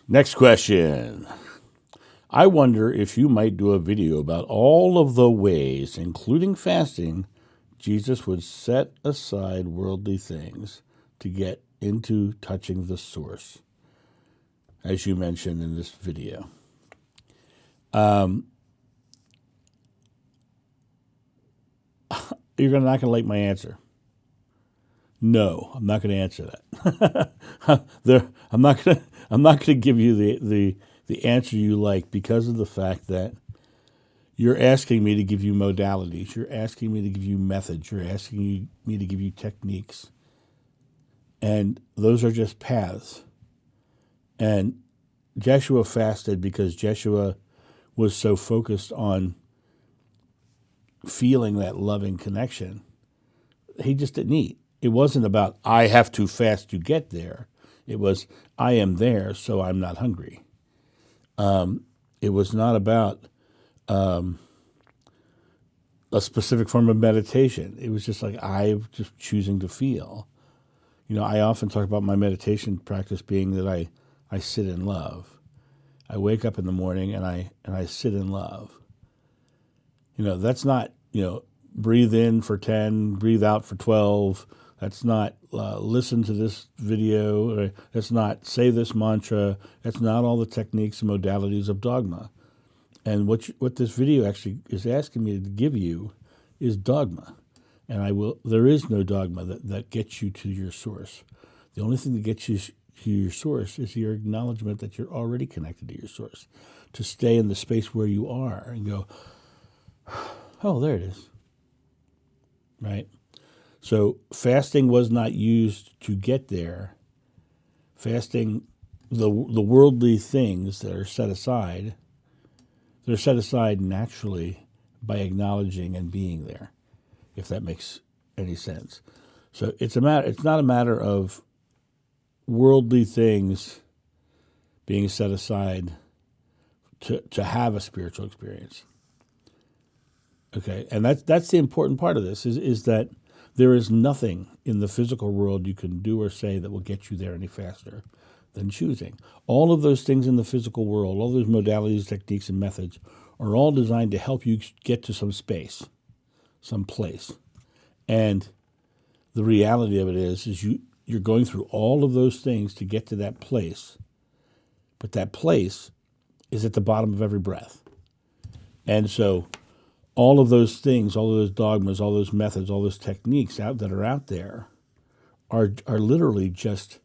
Next question. I wonder if you might do a video about all of the ways, including fasting, Jesus would set aside worldly things to get into touching the source, as you mentioned in this video. You're not going to like my answer. No, I'm not going to answer that. I'm not going to give you the answer you like because of the fact that you're asking me to give you modalities. You're asking me to give you methods. You're asking me to give you techniques. And those are just paths. And Jeshua fasted because Jeshua was so focused on feeling that loving connection. He just didn't eat. It wasn't about, I have to fast to get there. It was, I am there, so I'm not hungry. It was not about a specific form of meditation. It was just like, I'm just choosing to feel. I often talk about my meditation practice being that I sit in love. I wake up in the morning and I sit in love. That's not, breathe in for 10, breathe out for 12. That's not listen to this video. That's not say this mantra. That's not all the techniques and modalities of dogma. And what this video actually is asking me to give you is dogma. And there is no dogma that gets you to your source. The only thing that gets you to your source is your acknowledgement that you're already connected to your source. To stay in the space where you are and go, oh, there it is. Right? So fasting was not used to get there. Fasting, the worldly things that are set aside, they're set aside naturally by acknowledging and being there, if that makes any sense. So it's not a matter of worldly things being set aside to have a spiritual experience. Okay, and that's the important part of this is that there is nothing in the physical world you can do or say that will get you there any faster than choosing. All of those things in the physical world, all those modalities, techniques, and methods are all designed to help you get to some space, some place. And the reality of it is you're going through all of those things to get to that place. But that place is at the bottom of every breath. And so all of those things, all of those dogmas, all those methods, all those techniques that are out there are literally just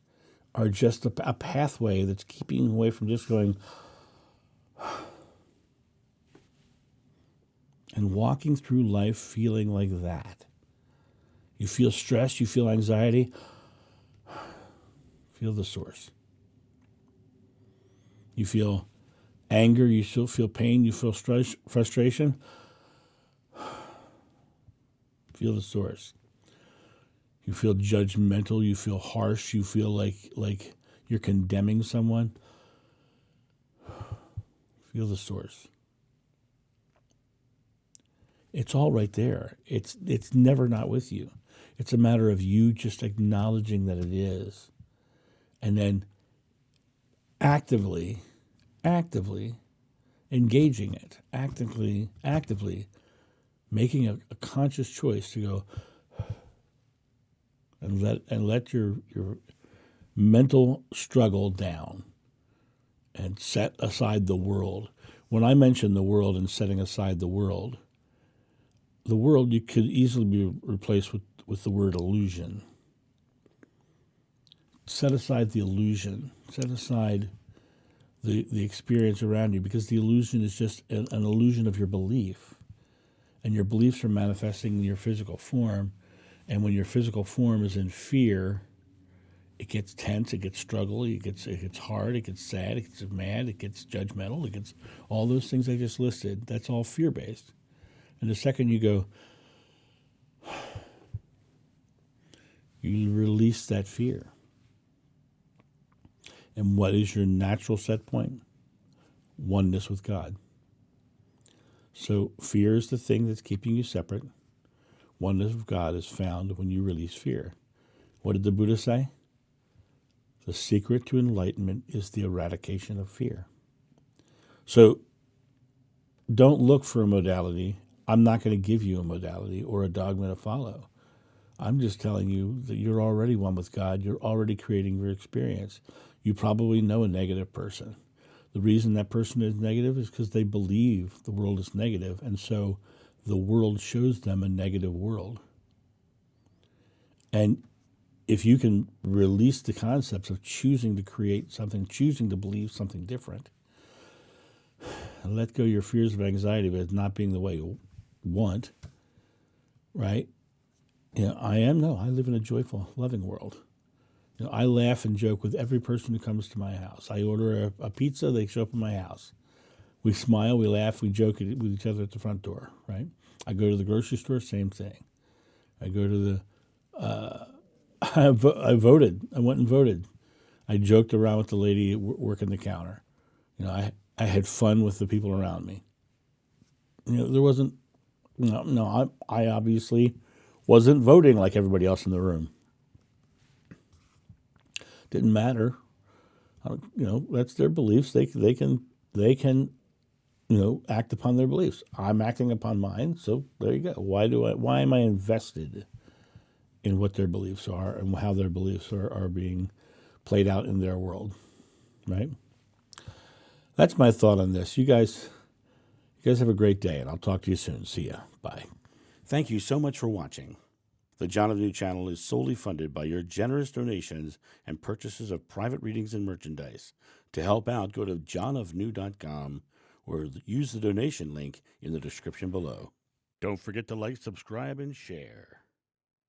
a pathway that's keeping you away from just going and walking through life feeling like that. You feel stress, you feel anxiety, feel the source. You feel anger, you still feel pain, you feel stress, frustration, feel the source. You feel judgmental, you feel harsh, you feel like you're condemning someone. Feel the source. It's all right there. It's never not with you. It's a matter of you just acknowledging that it is. And then actively engaging it, actively making a conscious choice to go and let your mental struggle down and set aside the world. When I mention the world and setting aside the world you could easily be replaced with the word illusion. Set aside the illusion. Set aside the experience around you, because the illusion is just an illusion of your belief. And your beliefs are manifesting in your physical form. And when your physical form is in fear, it gets tense, it gets struggly, it gets hard, it gets sad, it gets mad, it gets judgmental, it gets all those things I just listed. That's all fear-based. And the second you go, you release that fear. And what is your natural set point? Oneness with God. So fear is the thing that's keeping you separate. Oneness with God is found when you release fear. What did the Buddha say? The secret to enlightenment is the eradication of fear. So don't look for a modality. I'm not going to give you a modality or a dogma to follow. I'm just telling you that you're already one with God. You're already creating your experience. You probably know a negative person. The reason that person is negative is because they believe the world is negative, and so the world shows them a negative world. And if you can release the concepts of choosing to create something, choosing to believe something different, and let go your fears of anxiety of it not being the way you want, right? I live in a joyful, loving world. I laugh and joke with every person who comes to my house. I order a pizza, they show up at my house. We smile, we laugh, we joke with each other at the front door, right? I go to the grocery store, same thing. I go to I voted. I went and voted. I joked around with the lady working the counter. I had fun with the people around me. There wasn't, I obviously wasn't voting like everybody else in the room. Didn't matter. That's their beliefs. They can act upon their beliefs. I'm acting upon mine, so there you go. Why am I invested in what their beliefs are and how their beliefs are being played out in their world, right? That's my thought on this. You guys have a great day, and I'll talk to you soon. See ya. Bye. Thank you so much for watching. The John of New channel is solely funded by your generous donations and purchases of private readings and merchandise. To help out, go to johnofnew.com or use the donation link in the description below. Don't forget to like, subscribe, and share.